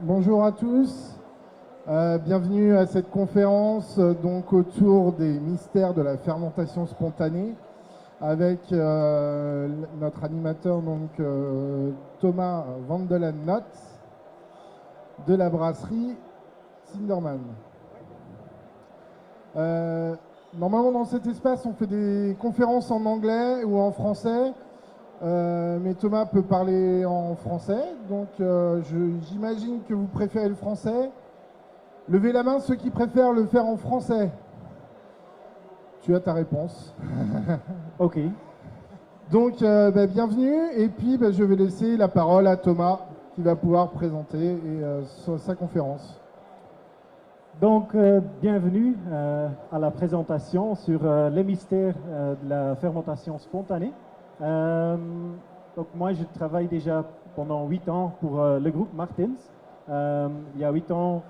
Bonjour à tous, bienvenue à cette conférence donc autour des mystères de la fermentation spontanée avec notre animateur Thomas Vandelan-Not de la brasserie Sinderman. Normalement dans cet espace on fait des conférences en anglais ou en français. Mais Thomas peut parler en français, donc j'imagine que vous préférez le français. Levez la main ceux qui préfèrent le faire en français. Tu as ta réponse. Ok. Donc bienvenue, et puis je vais laisser la parole à Thomas qui va pouvoir présenter sa conférence. Donc, bienvenue à la présentation sur les mystères de la fermentation spontanée. Donc, moi, je travaille déjà pendant 8 ans pour le groupe Martins. Il y a 8 ans,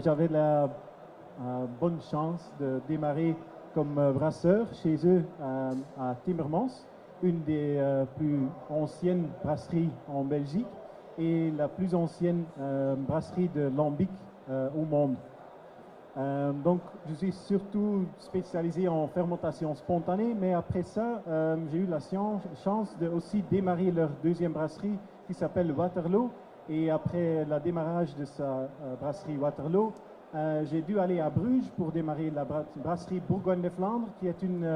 j'avais la bonne chance de démarrer comme brasseur chez eux à Timmermans, une des plus anciennes brasseries en Belgique et la plus ancienne brasserie de lambic au monde. Donc, je suis surtout spécialisé en fermentation spontanée, mais après ça, j'ai eu la chance de aussi démarrer leur deuxième brasserie qui s'appelle Waterloo. Et après le démarrage de sa brasserie Waterloo, j'ai dû aller à Bruges pour démarrer la brasserie Bourgogne de Flandre, qui est une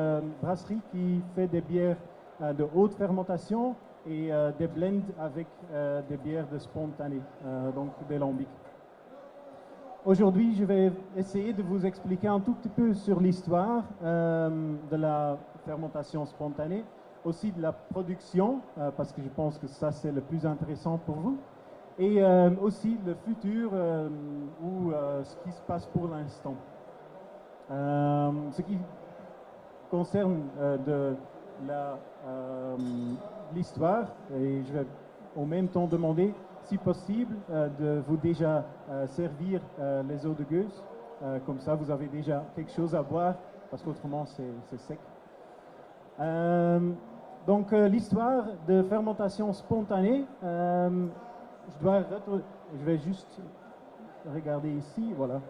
brasserie qui fait des bières de haute fermentation et des blends avec des bières de spontané, donc des lambics. Aujourd'hui, je vais essayer de vous expliquer un tout petit peu sur l'histoire de la fermentation spontanée, aussi de la production, parce que je pense que ça c'est le plus intéressant pour vous, et aussi le futur ou ce qui se passe pour l'instant. Ce qui concerne de l'histoire, et je vais en même temps demander si possible, de vous déjà servir les eaux de gueuse. Comme ça, vous avez déjà quelque chose à boire, parce qu'autrement, c'est sec. Donc, l'histoire de fermentation spontanée, je vais juste regarder ici, voilà.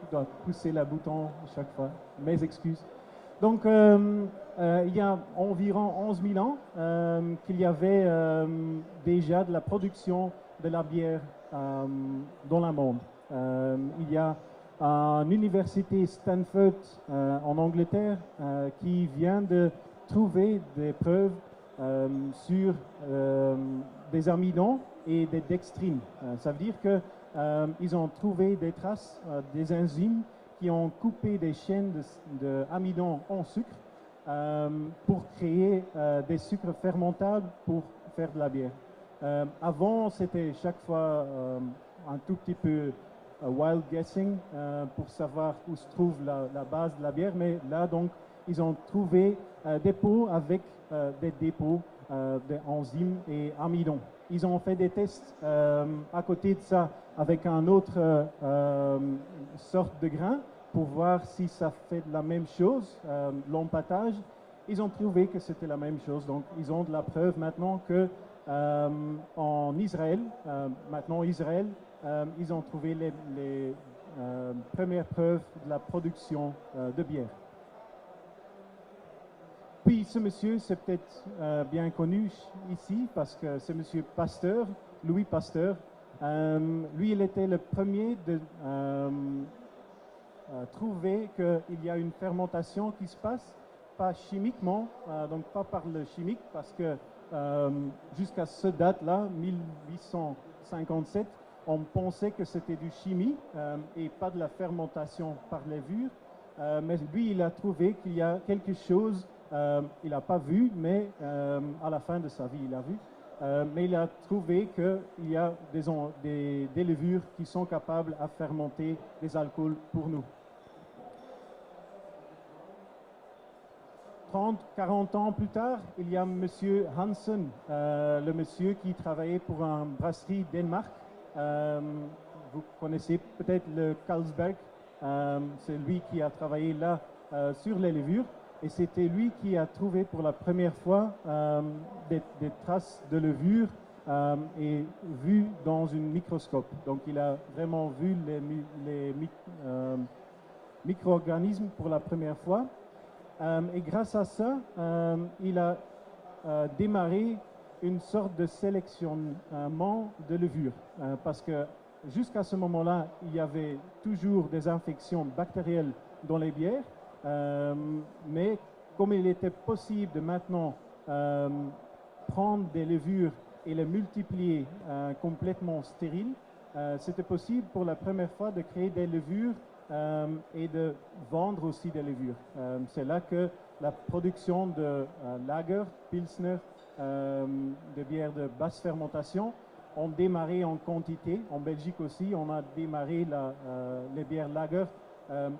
Je dois pousser le bouton chaque fois. Mes excuses. Donc, il y a environ 11 000 ans qu'il y avait déjà de la production de la bière dans le monde. Il y a une université Stanford en Angleterre qui vient de trouver des preuves sur des amidons et des dextrines. Ça veut dire qu'ils ont trouvé des traces des enzymes qui ont coupé des chaînes d'amidon en sucre pour créer des sucres fermentables pour faire de la bière. Avant, c'était chaque fois un tout petit peu wild guessing pour savoir où se trouve la base de la bière, mais là, donc, ils ont trouvé des pots avec des dépôts d'enzymes et amidon. Ils ont fait des tests à côté de ça avec un autre sorte de grain pour voir si ça fait de la même chose, l'empâtage. Ils ont trouvé que c'était la même chose, donc ils ont de la preuve maintenant que en Israël, ils ont trouvé les premières preuves de la production de bière. Puis ce monsieur, c'est peut-être bien connu ici parce que c'est monsieur Pasteur, Louis Pasteur. Lui, il était le premier de trouver qu'il y a une fermentation qui se passe, pas chimiquement, donc pas par le chimique, parce que jusqu'à ce date-là, 1857, on pensait que c'était du chimie et pas de la fermentation par levure. Mais lui, il a trouvé qu'il y a quelque chose, il n'a pas vu, mais à la fin de sa vie, il a vu. Mais il a trouvé qu'il y a des levures qui sont capables à fermenter des alcools pour nous. 30-40 ans plus tard, il y a M. Hansen, le monsieur qui travaillait pour une brasserie Danemark. Vous connaissez peut-être le Carlsberg. C'est lui qui a travaillé là sur les levures. Et c'était lui qui a trouvé pour la première fois des traces de levure est vu dans un microscope. Donc il a vraiment vu les micro-organismes pour la première fois. Et grâce à ça, il a démarré une sorte de sélectionnement de levures. Parce que jusqu'à ce moment-là, il y avait toujours des infections bactérielles dans les bières. Mais comme il était possible de maintenant prendre des levures et les multiplier complètement stériles, c'était possible pour la première fois de créer des levures et de vendre aussi des levures. C'est là que la production de lager, pilsner, de bières de basse fermentation ont démarré en quantité. En Belgique aussi, on a démarré les bières lager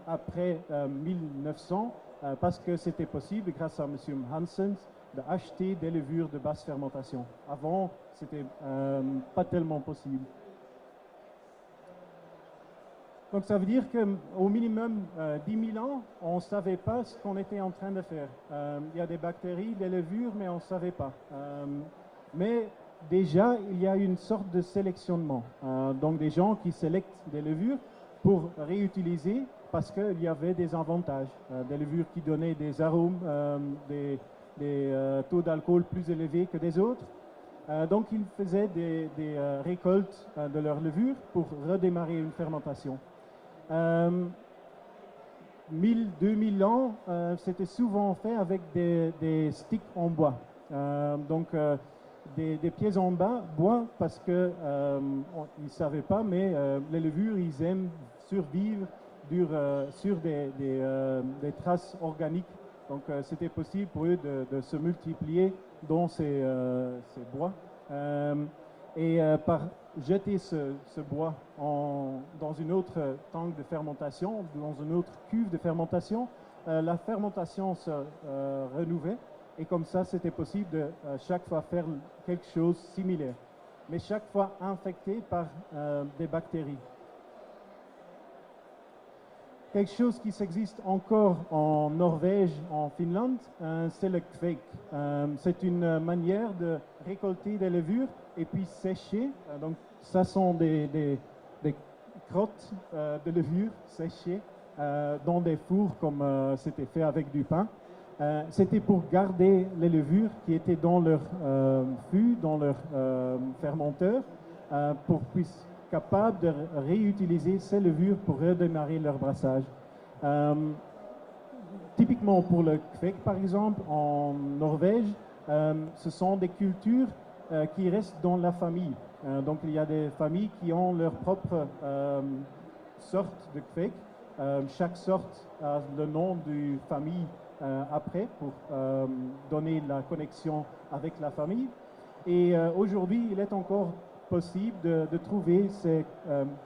après 1900 parce que c'était possible, grâce à M. Hansens, d'acheter des levures de basse fermentation. Avant, c'était pas tellement possible. Donc ça veut dire qu'au minimum 10 000 ans, on ne savait pas ce qu'on était en train de faire. Il y a des bactéries, des levures, mais on ne savait pas. Mais déjà, il y a une sorte de sélectionnement. Donc des gens qui sélectent des levures pour réutiliser parce qu'il y avait des avantages. Des levures qui donnaient des arômes, des taux d'alcool plus élevés que des autres. Donc ils faisaient des récoltes de leurs levures pour redémarrer une fermentation. 1000, 2000 ans, c'était souvent fait avec des sticks en bois. Donc des pièces en bois parce que ils ne savaient pas, mais les levures, ils aiment survivre sur des traces organiques. Donc c'était possible pour eux de se multiplier dans ces bois. Et par jeter ce bois dans une autre tank de fermentation, dans une autre cuve de fermentation, la fermentation se renouvelle. Et comme ça, c'était possible de chaque fois faire quelque chose de similaire, mais chaque fois infecté par des bactéries. Quelque chose qui existe encore en Norvège, en Finlande, c'est le kvek. C'est une manière de récolter des levures et puis sécher. Donc, ça sont des crottes de levure séchées dans des fours comme c'était fait avec du pain. C'était pour garder les levures qui étaient dans leur fût, dans leur fermenteur, pour puissent capables de réutiliser ces levures pour redémarrer leur brassage. Typiquement pour le kvek, par exemple, en Norvège, ce sont des cultures qui restent dans la famille. Donc il y a des familles qui ont leur propre sorte de kvek. Chaque sorte a le nom d'une famille après pour donner la connexion avec la famille. Et aujourd'hui, il est encore possible de trouver ces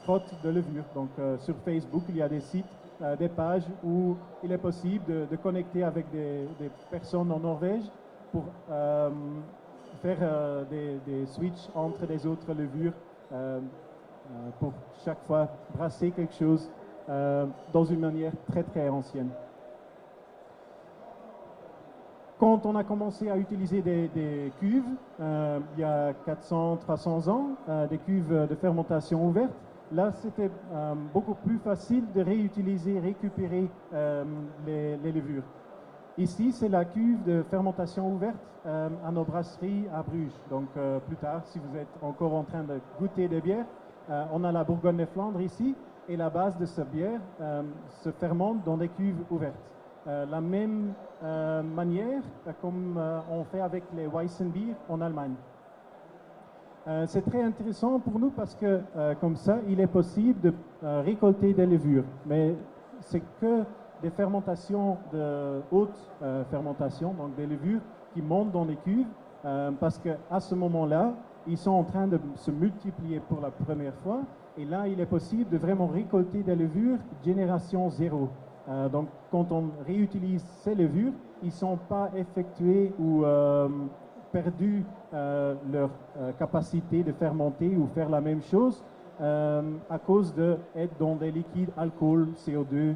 crottes de levure. Donc sur Facebook, il y a des sites, des pages où il est possible de connecter avec des personnes en Norvège pour faire des switches entre les autres levures pour chaque fois brasser quelque chose dans une manière très très ancienne. Quand on a commencé à utiliser des cuves, il y a 400-300 ans, des cuves de fermentation ouverte, là c'était beaucoup plus facile de réutiliser, récupérer les levures. Ici, c'est la cuve de fermentation ouverte à nos brasseries à Bruges. Donc plus tard, si vous êtes encore en train de goûter des bières, on a la Bourgogne de Flandre ici, et la base de cette bière se fermente dans des cuves ouvertes. La même manière comme on fait avec les Weissenbier en Allemagne. C'est très intéressant pour nous parce que comme ça, il est possible de récolter des levures, mais c'est que des fermentations de haute fermentation, donc des levures qui montent dans les cuves, parce qu'à ce moment-là, ils sont en train de se multiplier pour la première fois, et là, il est possible de vraiment récolter des levures génération 0. Donc, quand on réutilise ces levures, ils ne sont pas effectués ou perdu leur capacité de fermenter ou faire la même chose à cause d'être dans des liquides alcool, CO2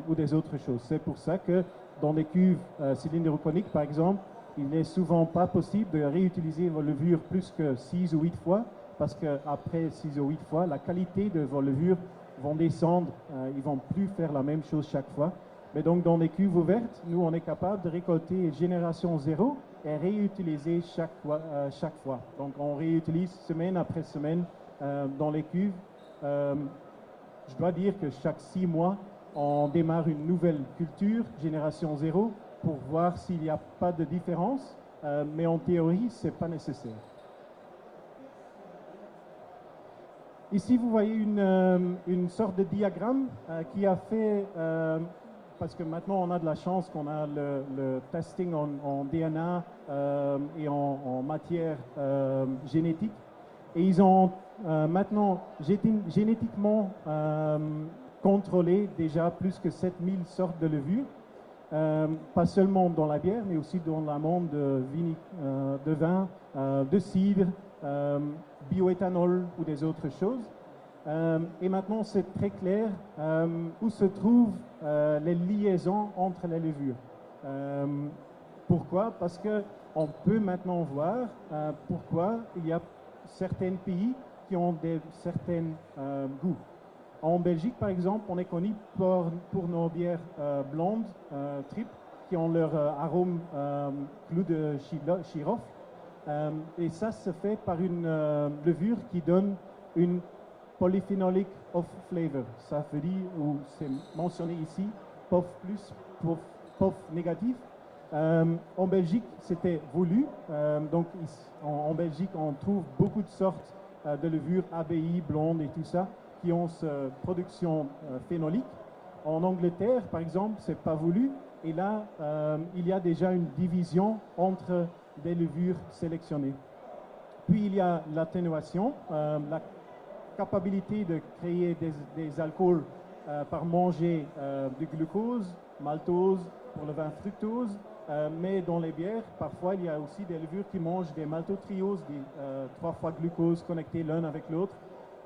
ou des autres choses. C'est pour ça que dans des cuves cylindroconiques, par exemple, il n'est souvent pas possible de réutiliser vos levures plus que 6 ou 8 fois, parce qu'après 6 ou 8 fois, la qualité de vos levures vont descendre, ils ne vont plus faire la même chose chaque fois. Mais donc dans les cuves ouvertes, nous on est capable de récolter génération 0 et réutiliser chaque fois. Donc on réutilise semaine après semaine dans les cuves. Je dois dire que chaque 6 mois, on démarre une nouvelle culture, génération 0, pour voir s'il n'y a pas de différence, mais en théorie, ce n'est pas nécessaire. Ici, vous voyez une sorte de diagramme qui a fait, parce que maintenant on a de la chance qu'on a le testing en DNA et en matière génétique. Et ils ont maintenant génétiquement contrôlé déjà plus que 7000 sortes de levures, pas seulement dans la bière, mais aussi dans le monde de vin, de cidre, bioéthanol ou des autres choses. Et maintenant, c'est très clair où se trouvent les liaisons entre les levures. Pourquoi? Parce qu'on peut maintenant voir pourquoi il y a certains pays qui ont certains goûts. En Belgique, par exemple, on est connu pour nos bières blondes, triples, qui ont leur arôme clou de girofle. Et ça se fait par une levure qui donne une polyphénolic off flavor. Ça veut dire, ou c'est mentionné ici, POF plus, POF négatif. En Belgique, c'était voulu. Donc en Belgique, on trouve beaucoup de sortes de levures, ABI, blondes et tout ça, qui ont cette production phénolique. En Angleterre, par exemple, c'est pas voulu. Et là, il y a déjà une division entre des levures sélectionnées. Puis il y a l'atténuation, la capacité de créer des alcools par manger du glucose, maltose pour le vin fructose, mais dans les bières, parfois il y a aussi des levures qui mangent des maltotrioses, des 3 fois glucose connectés l'un avec l'autre,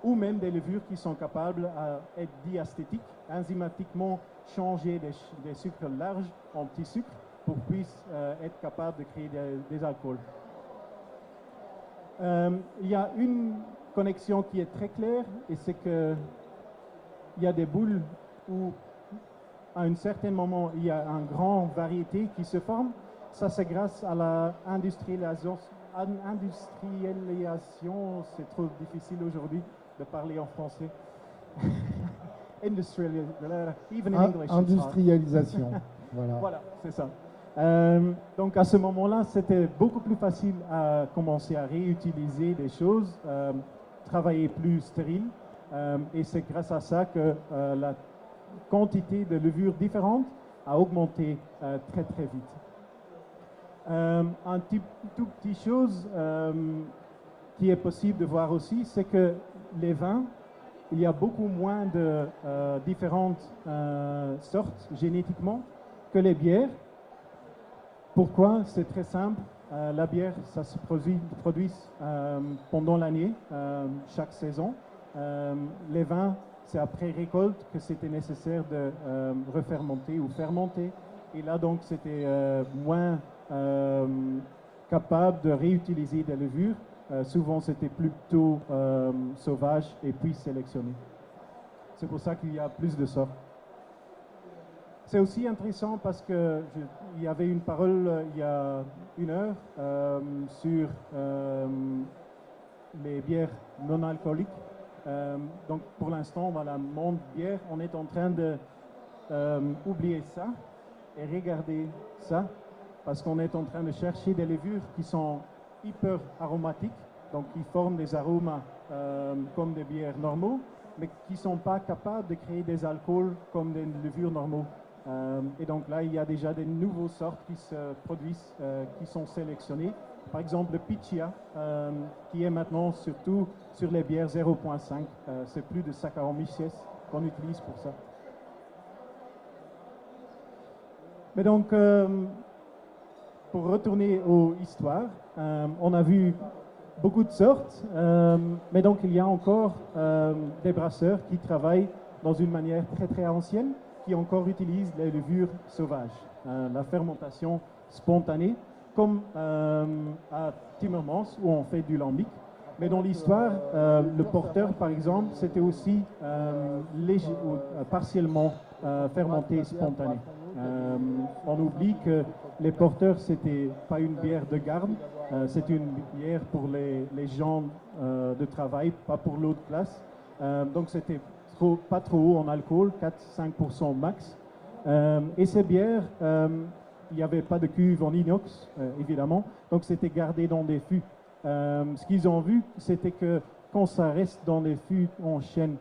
ou même des levures qui sont capables d'être diastétiques, enzymatiquement changer des sucres larges en petits sucres pour puisse être capable de créer des alcools. Il y a une connexion qui est très claire, et c'est qu'il y a des boules où, à un certain moment, il y a une grande variété qui se forme. Ça, c'est grâce à l'industrialisation. C'est trop difficile aujourd'hui de parler en français. Industrialisation. Voilà, voilà c'est ça. Donc à ce moment-là, c'était beaucoup plus facile à commencer à réutiliser des choses, travailler plus stérile, et c'est grâce à ça que la quantité de levures différentes a augmenté très très vite. Tout petit chose qui est possible de voir aussi, c'est que les vins, il y a beaucoup moins de différentes sortes génétiquement que les bières. Pourquoi? C'est très simple. La bière, ça se produit pendant l'année, chaque saison. Les vins, c'est après récolte que c'était nécessaire de refermenter ou fermenter. Et là, donc, c'était moins capable de réutiliser des levures. Souvent, c'était plutôt sauvage et puis sélectionné. C'est pour ça qu'il y a plus de sortes. C'est aussi intéressant parce qu'il y avait une parole il y a 1 heure sur les bières non alcooliques. Donc pour l'instant, voilà, monde bière, on est en train de oublier ça et regarder ça parce qu'on est en train de chercher des levures qui sont hyper aromatiques, donc qui forment des aromas comme des bières normaux, mais qui ne sont pas capables de créer des alcools comme des levures normaux. Et donc là, il y a déjà des nouvelles sortes qui se produisent, qui sont sélectionnées. Par exemple, le Pichia, qui est maintenant surtout sur les bières 0.5. C'est plus de Saccharomyces qu'on utilise pour ça. Mais donc, pour retourner aux histoires, on a vu beaucoup de sortes, mais donc il y a encore des brasseurs qui travaillent dans une manière très très ancienne, qui encore utilisent les levures sauvages, la fermentation spontanée. comme à Timmermans, où on fait du lambic. Mais dans l'histoire, le porteur, par exemple, c'était aussi partiellement fermenté spontané. On oublie que les porteurs, c'était pas une bière de garde, c'était une bière pour les gens de travail, pas pour l'autre classe. Donc c'était pas trop haut en alcool, 4-5% max. Et ces bières, il n'y avait pas de cuve en inox, évidemment, donc c'était gardé dans des fûts. Ce qu'ils ont vu, c'était que quand ça reste dans les fûts en chêne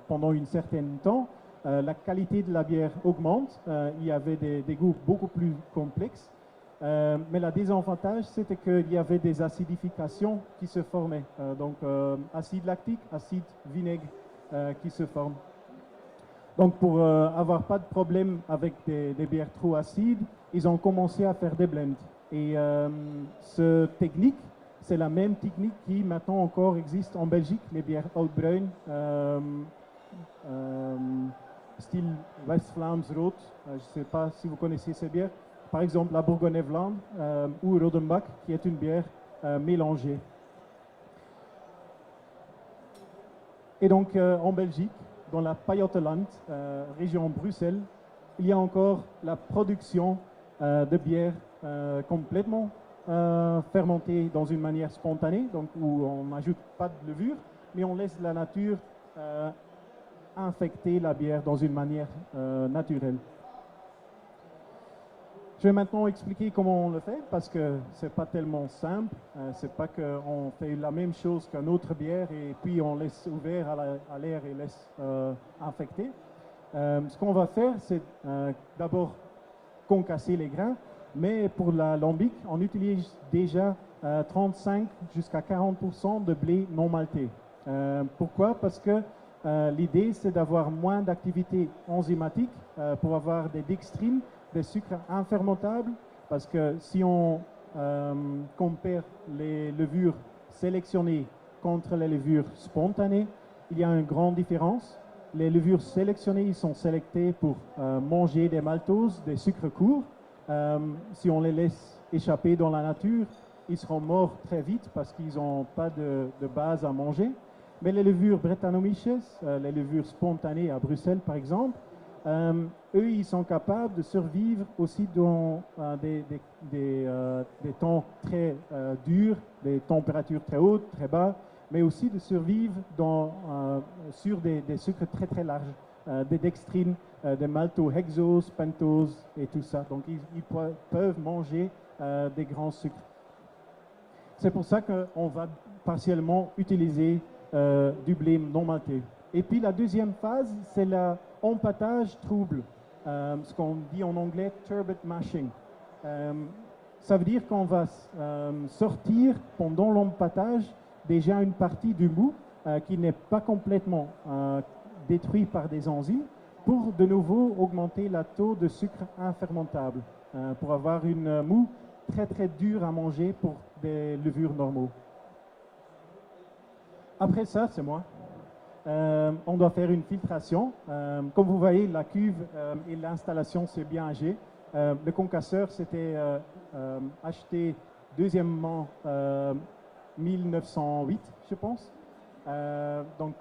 pendant un certain temps, la qualité de la bière augmente. Il y avait des goûts beaucoup plus complexes. Mais le désavantage, c'était qu'il y avait des acidifications qui se formaient. Donc, acide lactique, acide vinaigre qui se forment. Donc, pour avoir pas de problème avec des bières trop acides, ils ont commencé à faire des blends. Et cette technique, c'est la même technique qui maintenant encore existe en Belgique, les bières Oud-Bruin, style West-Vlaams Rood. Je ne sais pas si vous connaissez ces bières. Par exemple, la Bourgogne-Vlaandre ou Rodenbach, qui est une bière mélangée. Et donc, en Belgique, dans la Pajottenland, région Bruxelles, il y a encore la production de bières complètement fermentées dans une manière spontanée, donc où on n'ajoute pas de levure, mais on laisse la nature infecter la bière dans une manière naturelle. Je vais maintenant expliquer comment on le fait, parce que c'est pas tellement simple. C'est pas qu'on fait la même chose qu'une autre bière et puis on laisse ouvert à l'air et laisse infecter. Ce qu'on va faire, c'est d'abord concasser les grains, mais pour la lambic, on utilise déjà 35 jusqu'à 40% de blé non malté. Pourquoi? Parce que l'idée, c'est d'avoir moins d'activité enzymatique pour avoir des dextrines, des sucres infermentables, parce que si on compare les levures sélectionnées contre les levures spontanées, il y a une grande différence. Les levures sélectionnées, ils sont sélectées pour manger des maltoses, des sucres courts. Si on les laisse échapper dans la nature, ils seront morts très vite parce qu'ils n'ont pas de base à manger. Mais les levures Brettanomyces, les levures spontanées à Bruxelles par exemple, eux, ils sont capables de survivre aussi dans des temps très durs, des températures très hautes, très bas, mais aussi de survivre sur des sucres très très larges, des dextrines, des maltohexoses, pentoses et tout ça. Donc ils peuvent manger des grands sucres. C'est pour ça qu'on va partiellement utiliser du blé non malté. Et puis la deuxième phase, c'est l'empâtage trouble, ce qu'on dit en anglais turbot mashing. Ça veut dire qu'on va sortir pendant l'empâtage déjà une partie du mou qui n'est pas complètement détruit par des enzymes pour de nouveau augmenter le taux de sucre infermentable pour avoir une mou très très dure à manger pour des levures normaux. Après ça, c'est moi. On doit faire une filtration. Comme vous voyez, la cuve et l'installation, c'est bien âgé. Le concasseur, c'était acheté deuxièmement 1908, je pense. Donc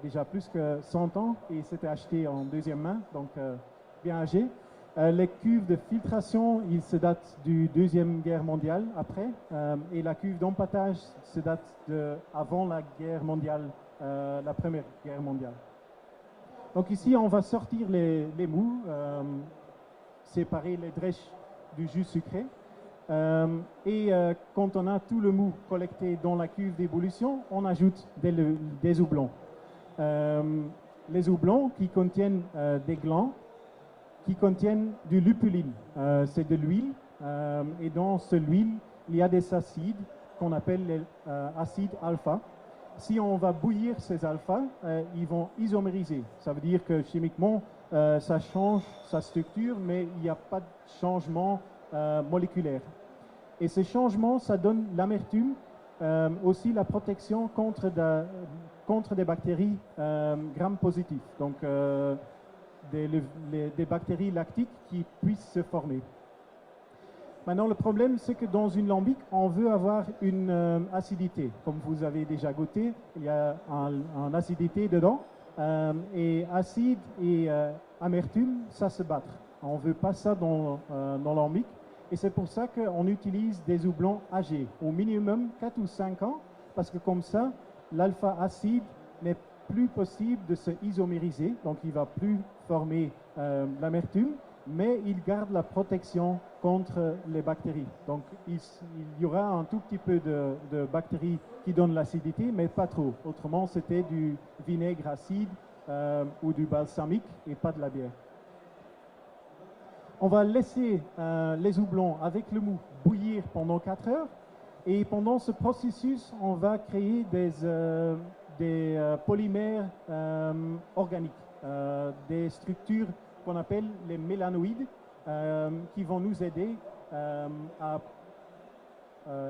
déjà plus que 100 ans et c'était acheté en deuxième main, donc bien âgé. Les cuves de filtration, ils se datent du Deuxième Guerre mondiale après, et la cuve d'empâtage se date avant la guerre mondiale, la Première Guerre mondiale. Donc ici, on va sortir les mous, séparer les drèches du jus sucré. Quand on a tout le mou collecté dans la cuve d'ébullition, on ajoute des houblons. Les houblons qui contiennent des glands, qui contiennent du lupuline. C'est de l'huile, et dans cette huile, il y a des acides qu'on appelle les acides alpha. Si on va bouillir ces alpha, ils vont isomériser. Ça veut dire que chimiquement, ça change sa structure, mais il n'y a pas de changement moléculaire. Et ces changements, ça donne l'amertume, aussi la protection contre des bactéries gram-positives, donc des bactéries lactiques qui puissent se former. Maintenant, le problème, c'est que dans une lambic, on veut avoir une acidité. Comme vous avez déjà goûté, il y a une acidité dedans. Et acide et amertume, ça se bat. On ne veut pas ça dans lambic. Et c'est pour ça qu'on utilise des houblons âgés, au minimum 4 ou 5 ans, parce que comme ça, l'alpha acide n'est plus possible de se isomériser, donc il ne va plus former l'amertume, mais il garde la protection contre les bactéries. Donc il y aura un tout petit peu de bactéries qui donnent l'acidité, mais pas trop. Autrement, c'était du vinaigre acide ou du balsamique et pas de la bière. On va laisser les houblons avec le mou bouillir pendant 4 heures. Et pendant ce processus, on va créer des polymères organiques, des structures qu'on appelle les mélanoïdes, qui vont nous aider à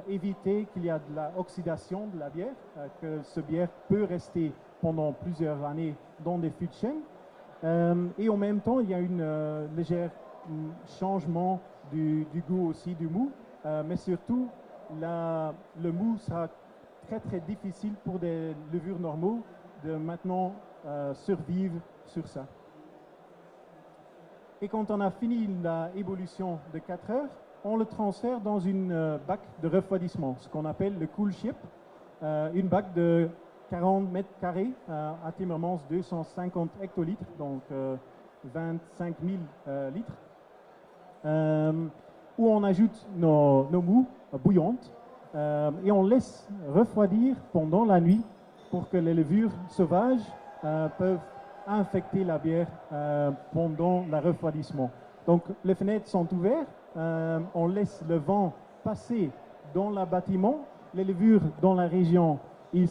éviter qu'il y ait de l'oxydation de la bière, que ce bière peut rester pendant plusieurs années dans des fûts de chêne. Et en même temps, il y a une légère changement du goût aussi du mou, mais surtout le mou sera très très difficile pour des levures normaux de maintenant survivre sur ça. Et quand on a fini l'évolution de 4 heures, on le transfère dans une bac de refroidissement, ce qu'on appelle le cool ship, une bac de 40 mètres carrés à Timmermans 250 hectolitres, donc 25 000 litres, où on ajoute nos mous bouillantes et on laisse refroidir pendant la nuit pour que les levures sauvages peuvent infecter la bière pendant le refroidissement. Donc les fenêtres sont ouvertes, on laisse le vent passer dans le bâtiment, les levures dans la région, ils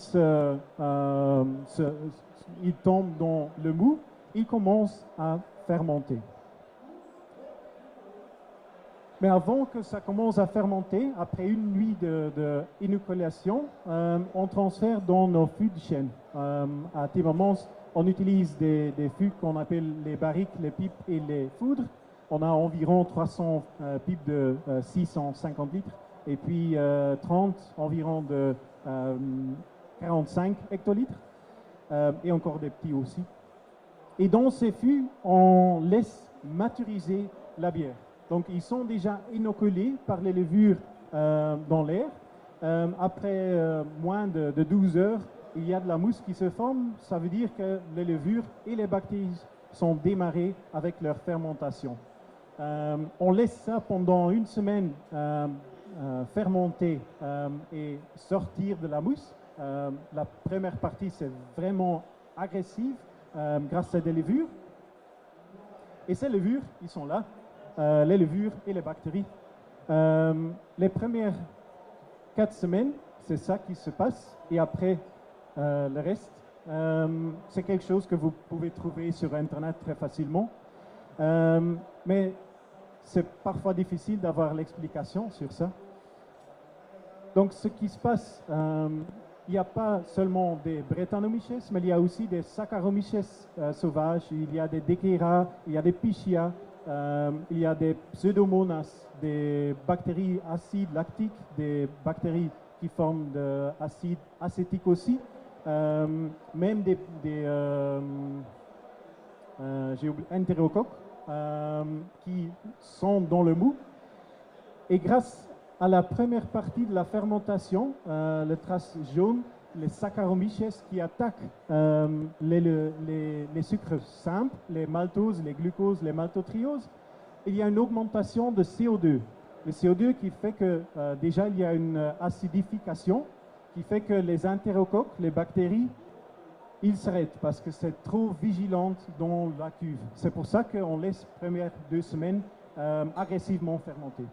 tombent dans le mou, ils commencent à fermenter. Mais avant que ça commence à fermenter, après une nuit d'inoculation, on transfère dans nos fûts de chêne. À Timmermans, on utilise des fûts qu'on appelle les barriques, les pipes et les foudres. On a environ 300 pipes de 650 litres et puis 30 environ de 45 hectolitres et encore des petits aussi. Et dans ces fûts, on laisse maturiser la bière. Donc, ils sont déjà inoculés par les levures dans l'air. Après moins de 12 heures, il y a de la mousse qui se forme. Ça veut dire que les levures et les bactéries sont démarrées avec leur fermentation. On laisse ça pendant une semaine fermenter et sortir de la mousse. La première partie, c'est vraiment agressif grâce à des levures. Et ces levures, ils sont là. Les levures et les bactéries. Les premières 4 semaines, c'est ça qui se passe. Et après, le reste, c'est quelque chose que vous pouvez trouver sur Internet très facilement. Mais c'est parfois difficile d'avoir l'explication sur ça. Donc, ce qui se passe, il n'y a pas seulement des Brettanomyces, mais il y a aussi des Saccharomyces sauvages. Il y a des Dequeira, il y a des Pichia. Il y a des pseudomonas, des bactéries acides lactiques, des bactéries qui forment de l'acide acétique aussi, même des entérocoques qui sont dans le mou. Et grâce à la première partie de la fermentation, le trace jaune, les Saccharomyces qui attaquent les sucres simples, les maltoses, les glucoses, les maltotrioses, il y a une augmentation de CO2. Le CO2 qui fait que déjà il y a une acidification, qui fait que les entérocoques, les bactéries, ils s'arrêtent parce que c'est trop vigilante dans la cuve. C'est pour ça qu'on laisse les premières 2 semaines agressivement fermenter.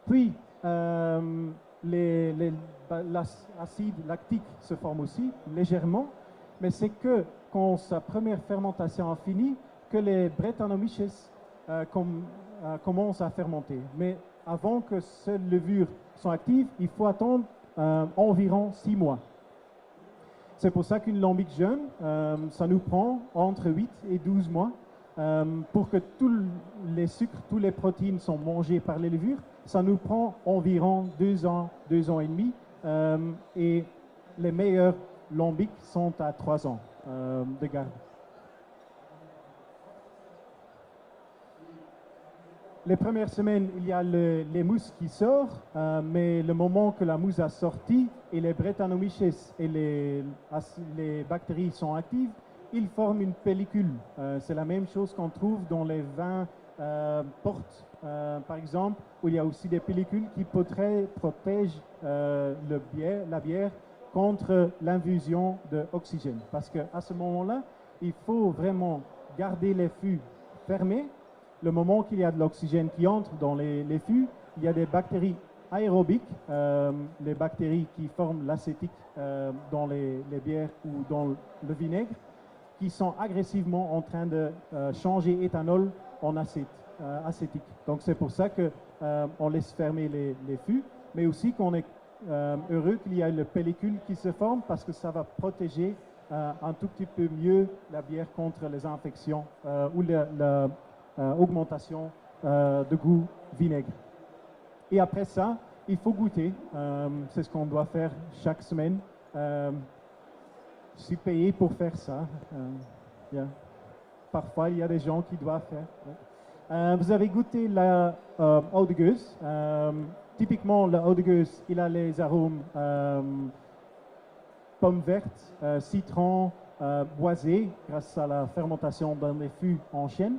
Puis, l'acide lactique se forme aussi légèrement, mais c'est que quand sa première fermentation a fini que les Brettanomyces commencent à fermenter. Mais avant que ces levures soient actives, il faut attendre environ 6 mois. C'est pour ça qu'une lambic jeune, ça nous prend entre 8 et 12 mois pour que tous les sucres, toutes les protéines sont mangées par les levures ça nous prend environ 2 ans et demi. Et les meilleurs lambics sont à 3 ans de garde. Les premières semaines, il y a les mousses qui sortent, mais le moment que la mousse a sorti et les Brettanomyces et les bactéries sont actives, ils forment une pellicule. C'est la même chose qu'on trouve dans les vins portes, par exemple, où il y a aussi des pellicules qui protègent la bière contre l'infusion d'oxygène. Parce qu'à ce moment-là, il faut vraiment garder les fûts fermés. Le moment qu'il y a de l'oxygène qui entre dans les fûts, il y a des bactéries aérobiques, les bactéries qui forment l'acétique dans les bières ou dans le vinaigre, qui sont agressivement en train de changer éthanol en acétique. Donc c'est pour ça qu'on laisse fermer les fûts, mais aussi qu'on est heureux qu'il y ait le pellicule qui se forme parce que ça va protéger un tout petit peu mieux la bière contre les infections ou l'augmentation de goût vinaigre. Et après ça, il faut goûter. C'est ce qu'on doit faire chaque semaine. Je suis payé pour faire ça. Yeah. Parfois, il y a des gens qui doivent faire. Vous avez goûté la eau de gueuse. Typiquement, la eau de gueuse, il a les arômes pommes vertes, citron, boisé, grâce à la fermentation dans les fûts en chêne.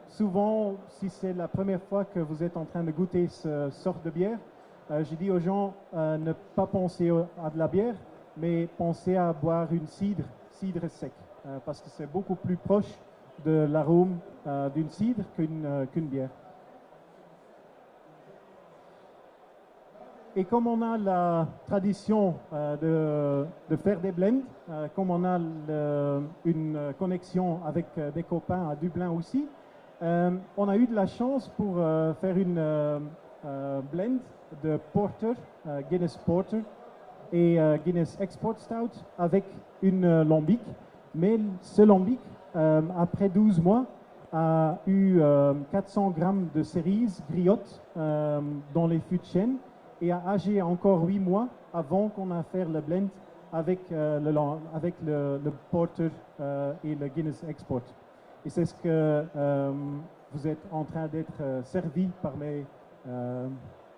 Souvent, si c'est la première fois que vous êtes en train de goûter ce sorte de bière, je dis aux gens ne pas penser à de la bière, mais penser à boire une cidre sec, parce que c'est beaucoup plus proche de l'arôme d'une cidre qu'une bière. Et comme on a la tradition de faire des blends, comme on a une connexion avec des copains à Dublin aussi, on a eu de la chance pour faire une blend de Porter, Guinness Porter et Guinness Export Stout avec une lambic. Mais ce lambic, après 12 mois, a eu 400 grammes de cerises griottes dans les fûts de chêne et a agi encore 8 mois avant qu'on a fait le blend avec le Porter et le Guinness Export. Et c'est ce que vous êtes en train d'être servi par mes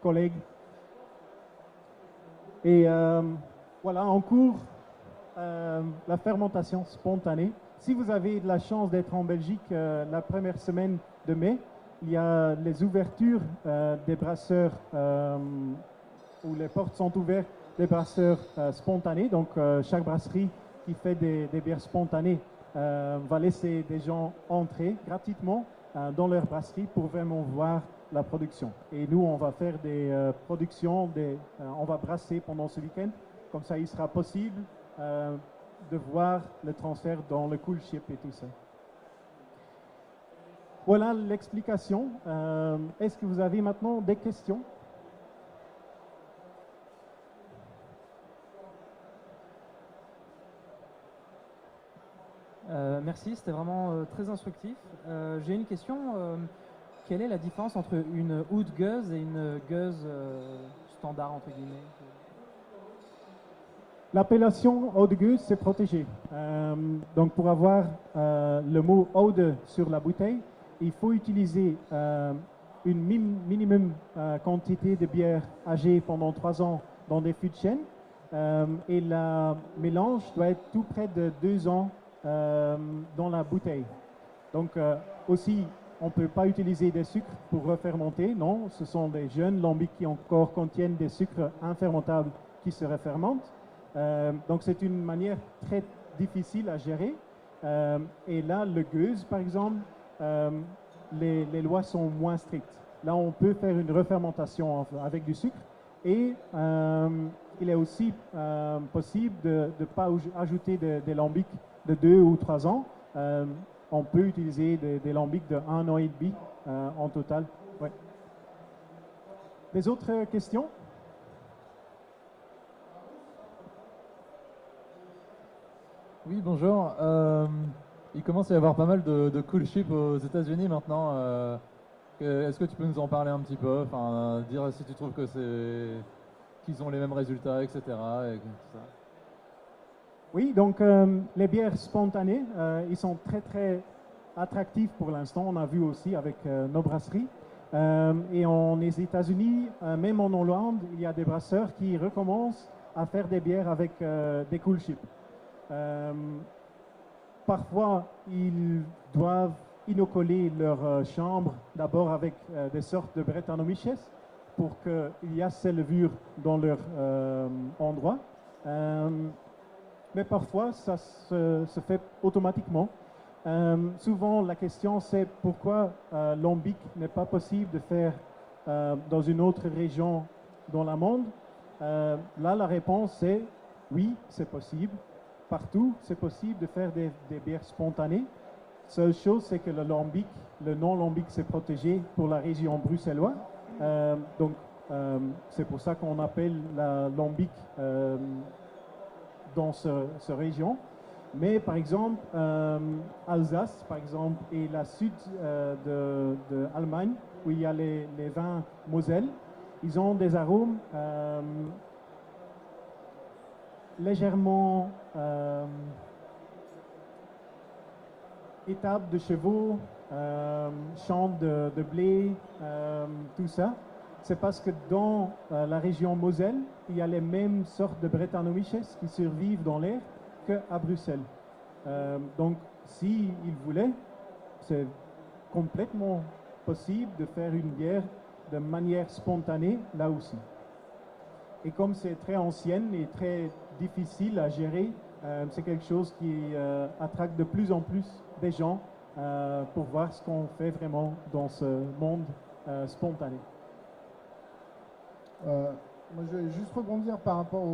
collègues. Et voilà, en cours, la fermentation spontanée. Si vous avez de la chance d'être en Belgique la première semaine de mai, il y a les ouvertures des brasseurs où les portes sont ouvertes, des brasseurs spontanés. Donc chaque brasserie qui fait des bières spontanées va laisser des gens entrer gratuitement dans leur brasserie pour vraiment voir la production. Et nous, on va faire des productions, on va brasser pendant ce week-end. Comme ça, il sera possible de voir le transfert dans le cool ship et tout ça. Voilà l'explication. Est-ce que vous avez maintenant des questions? Merci, c'était vraiment très instructif. J'ai une question. Quelle est la différence entre une oud gueuse et une gueuse standard, entre guillemets? L'appellation eau de gueuse, c'est protégé. Donc, pour avoir le mot Aude sur la bouteille, il faut utiliser une minimum quantité de bière âgée pendant 3 ans dans des fûts de chêne. Et le mélange doit être tout près de 2 ans dans la bouteille. Donc, aussi, on ne peut pas utiliser des sucres pour refermenter. Non, ce sont des jeunes lambics qui encore contiennent des sucres infermentables qui se refermentent. Donc c'est une manière très difficile à gérer. Et là, le gueuse, par exemple, les lois sont moins strictes. Là, on peut faire une refermentation avec du sucre. Et il est aussi possible de ne pas ajouter des lambics de 2 ou 3 ans. On peut utiliser des lambics de 1 an et demi en total. Ouais. Des autres questions? Oui, bonjour. Il commence à y avoir pas mal de cool ships aux États-Unis maintenant. Est-ce que tu peux nous en parler un petit peu, enfin, dire si tu trouves que qu'ils ont les mêmes résultats, etc. et tout ça. Oui, donc les bières spontanées, ils sont très très attractifs pour l'instant. On a vu aussi avec nos brasseries. Et les États-Unis, même en Hollande, il y a des brasseurs qui recommencent à faire des bières avec des coolships. Parfois, ils doivent inoculer leur chambre d'abord avec des sortes de Brettanomyces pour qu'il y ait ces levures dans leur endroit. Mais parfois, ça se fait automatiquement. Souvent, la question c'est pourquoi lambic n'est pas possible de faire dans une autre région dans le monde. Là, la réponse est oui, c'est possible. Partout, c'est possible de faire des bières spontanées. Seule chose, c'est que le non lambic, c'est protégé pour la région bruxelloise. Donc, c'est pour ça qu'on appelle la lambic dans cette région. Mais par exemple, Alsace, par exemple, et la sud de Allemagne, où il y a les vins Moselle, ils ont des arômes légèrement étapes de chevaux, champs de blé, tout ça. C'est parce que dans la région Moselle, il y a les mêmes sortes de Brettanomyces qui survivent dans l'air qu'à Bruxelles. Donc, s'ils voulaient, c'est complètement possible de faire une bière de manière spontanée là aussi. Et comme c'est très ancienne et très difficile à gérer, c'est quelque chose qui attraque de plus en plus des gens pour voir ce qu'on fait vraiment dans ce monde spontané. Moi, je vais juste rebondir par rapport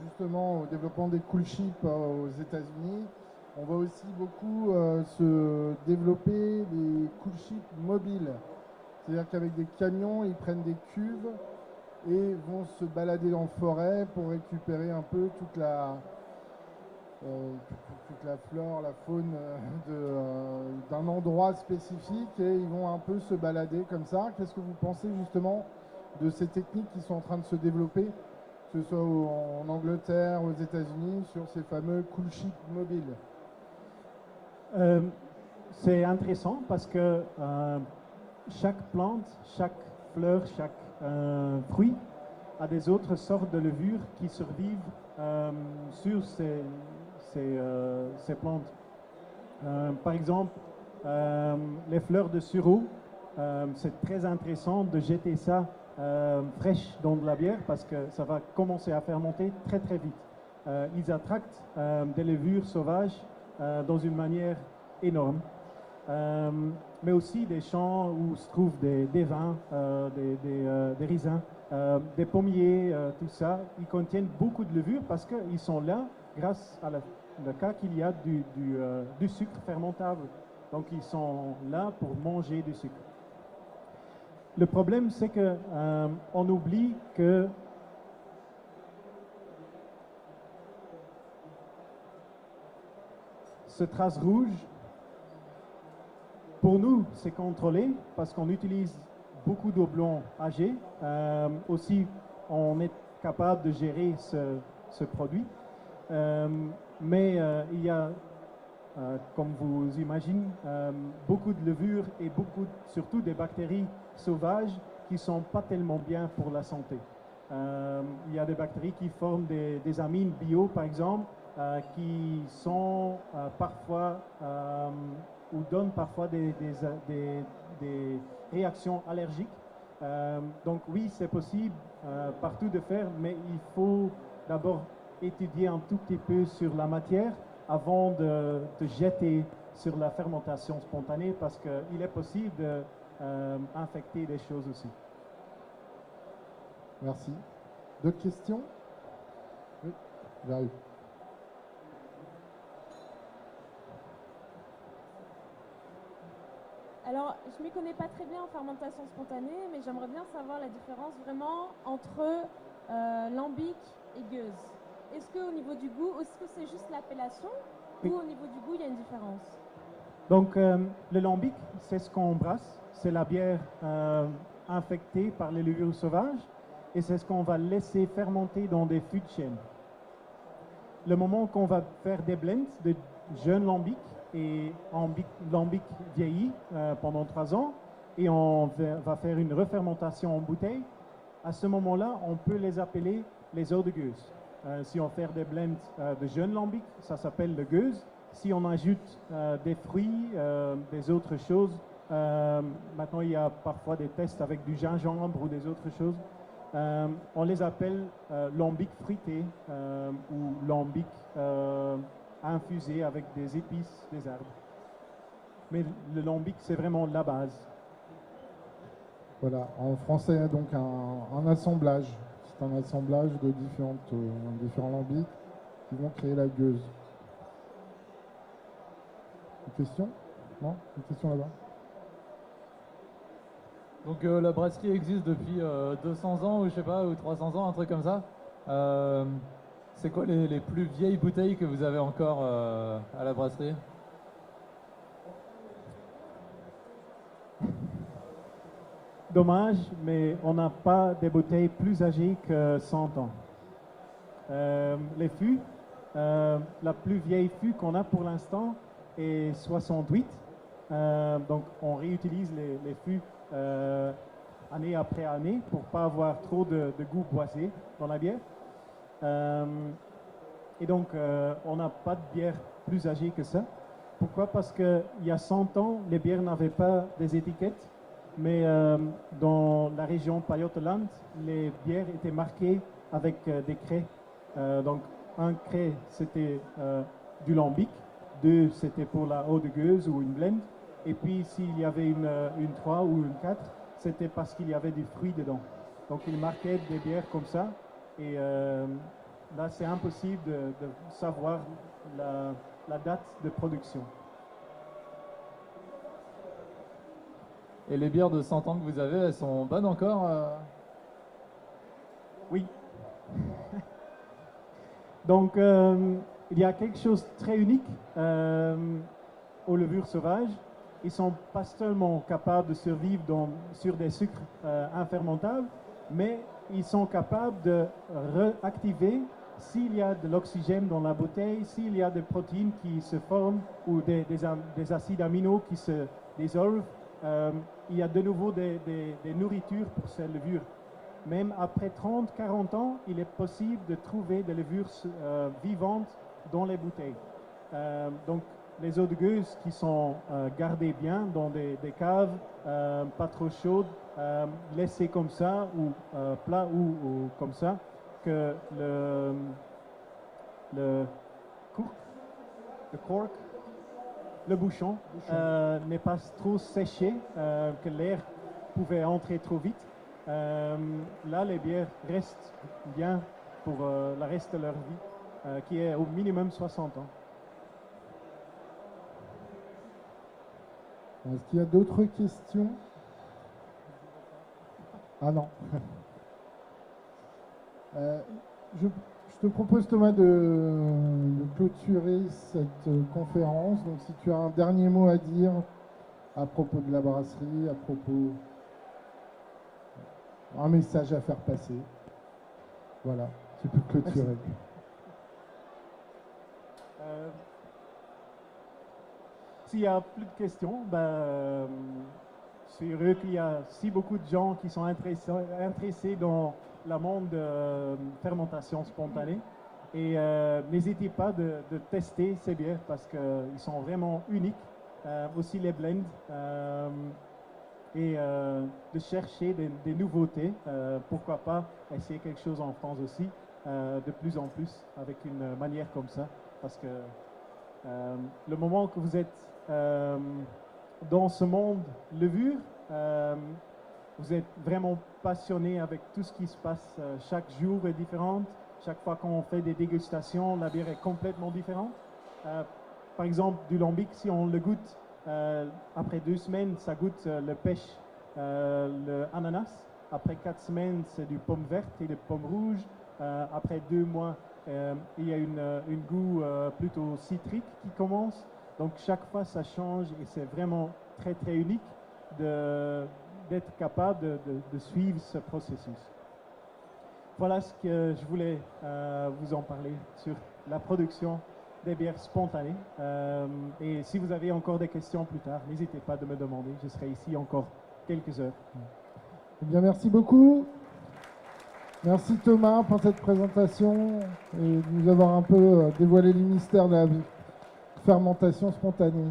justement au développement des coolships aux États-Unis. On voit aussi beaucoup se développer des coolships mobiles. C'est-à-dire qu'avec des camions, ils prennent des cuves et vont se balader en forêt pour récupérer un peu toute la flore, la faune d'un endroit spécifique, et ils vont un peu se balader comme ça. Qu'est-ce que vous pensez justement de ces techniques qui sont en train de se développer, que ce soit en Angleterre, aux États-Unis, sur ces fameux coolships mobiles? C'est intéressant parce que chaque plante, chaque fleur, chaque fruit a des autres sortes de levures qui survivent sur ces plantes. Par exemple, les fleurs de sureau, c'est très intéressant de jeter ça fraîche dans de la bière parce que ça va commencer à fermenter très très vite. Ils attractent des levures sauvages dans une manière énorme. Mais aussi des champs où se trouvent des vins, des raisins, des pommiers, tout ça. Ils contiennent beaucoup de levure parce qu'ils sont là grâce à le cas qu'il y a du sucre fermentable. Donc ils sont là pour manger du sucre. Le problème, c'est que on oublie que ce trace rouge, pour nous, c'est contrôlé parce qu'on utilise beaucoup d'eau blanc âgée. Aussi, on est capable de gérer ce produit. Mais il y a, comme vous imaginez, beaucoup de levures et surtout des bactéries sauvages qui ne sont pas tellement bien pour la santé. Il y a des bactéries qui forment des amines bio, par exemple, qui sont parfois ou donnent parfois des réactions allergiques. Donc oui, c'est possible partout de faire, mais il faut d'abord étudier un tout petit peu sur la matière avant de jeter sur la fermentation spontanée parce qu'il est possible d'infecter des choses aussi. Merci. D'autres questions? Oui, j'arrive. Alors, je ne m'y connais pas très bien en fermentation spontanée, mais j'aimerais bien savoir la différence vraiment entre lambic et gueuse. Est-ce qu'au niveau du goût, est-ce que c'est juste l'appellation ou au niveau du goût, il y a une différence? Donc, le lambic, c'est ce qu'on brasse c'est la bière infectée par les levures sauvages et c'est ce qu'on va laisser fermenter dans des fûts de chêne. Le moment qu'on va faire des blends de jeunes lambics et lambic vieillis pendant 3 ans et on va faire une refermentation en bouteille, à ce moment-là, on peut les appeler les eaux de gueuse. Si on fait des blends de jeunes lambics, ça s'appelle le gueuse. Si on ajoute des fruits, des autres choses, maintenant il y a parfois des tests avec du gingembre ou des autres choses, on les appelle lambic fruité ou lambic infusé avec des épices, des herbes. Mais le lambic, c'est vraiment la base. Voilà, en français, donc un assemblage. C'est un assemblage de différents lambics qui vont créer la gueuse. Une question? Non? Une question là-bas? Donc la brasserie existe depuis 200 ans ou je sais pas, ou 300 ans, un truc comme ça. C'est quoi les plus vieilles bouteilles que vous avez encore à la brasserie? Dommage, mais on n'a pas des bouteilles plus âgées que 100 ans. Les fûts, la plus vieille fût qu'on a pour l'instant est 68. Donc on réutilise les fûts année après année pour pas avoir trop de goût boisé dans la bière. Et donc on n'a pas de bière plus âgée que ça. Pourquoi? Parce qu'il y a 100 ans, les bières n'avaient pas des étiquettes. Mais dans la région Pajottenland, les bières étaient marquées avec des craies. Donc, un craie, c'était du lambic. 2, c'était pour la eau de gueuse ou une blend. Et puis, s'il y avait une 3 ou une 4, c'était parce qu'il y avait du fruit dedans. Donc, ils marquaient des bières comme ça. Et là, c'est impossible de savoir la date de production. Et les bières de 100 ans que vous avez, elles sont bonnes encore Oui. Donc, il y a quelque chose de très unique aux levures sauvages. Ils ne sont pas seulement capables de survivre sur des sucres infermentables, mais ils sont capables de réactiver s'il y a de l'oxygène dans la bouteille, s'il y a des protéines qui se forment ou des acides aminaux qui se dissolvent. Il y a de nouveau des nourritures pour ces levures. Même après 30-40 ans, il est possible de trouver des levures vivantes dans les bouteilles. Donc, les eaux de gueuse qui sont gardées bien dans des caves, pas trop chaudes, laissées comme ça, ou plat ou comme ça, que le cork, le bouchon n'est pas trop séché, que l'air pouvait entrer trop vite. Là, les bières restent bien pour le reste de leur vie, qui est au minimum 60 ans. Est-ce qu'il y a d'autres questions? Ah non. Je te propose, Thomas, de clôturer cette conférence. Donc, si tu as un dernier mot à dire à propos de la brasserie, à propos... un message à faire passer. Voilà, tu peux clôturer. S'il n'y a plus de questions, je suis heureux qu'il y a si beaucoup de gens qui sont intéressés dans le monde de fermentation spontanée. Et n'hésitez pas de tester ces bières parce qu'ils sont vraiment uniques. Aussi les blends. Et de chercher des nouveautés. Pourquoi pas essayer quelque chose en France aussi, de plus en plus, avec une manière comme ça. Parce que le moment que vous êtes dans ce monde levure, vous êtes vraiment passionné avec tout ce qui se passe. Chaque jour est différent. Chaque fois qu'on fait des dégustations, la bière est complètement différente. Par exemple, du lambic, si on le goûte, après 2 semaines, ça goûte le pêche, le ananas. Après 4 semaines, c'est du pomme verte et des pommes rouges. Après 2 mois, il y a une goût plutôt citrique qui commence. Donc chaque fois, ça change et c'est vraiment très très unique. d'être capable de suivre ce processus. Voilà ce que je voulais vous en parler sur la production des bières spontanées. Et si vous avez encore des questions plus tard, n'hésitez pas de me demander. Je serai ici encore quelques heures. Eh bien, merci beaucoup. Merci Thomas pour cette présentation et de nous avoir un peu dévoilé les mystères de la fermentation spontanée.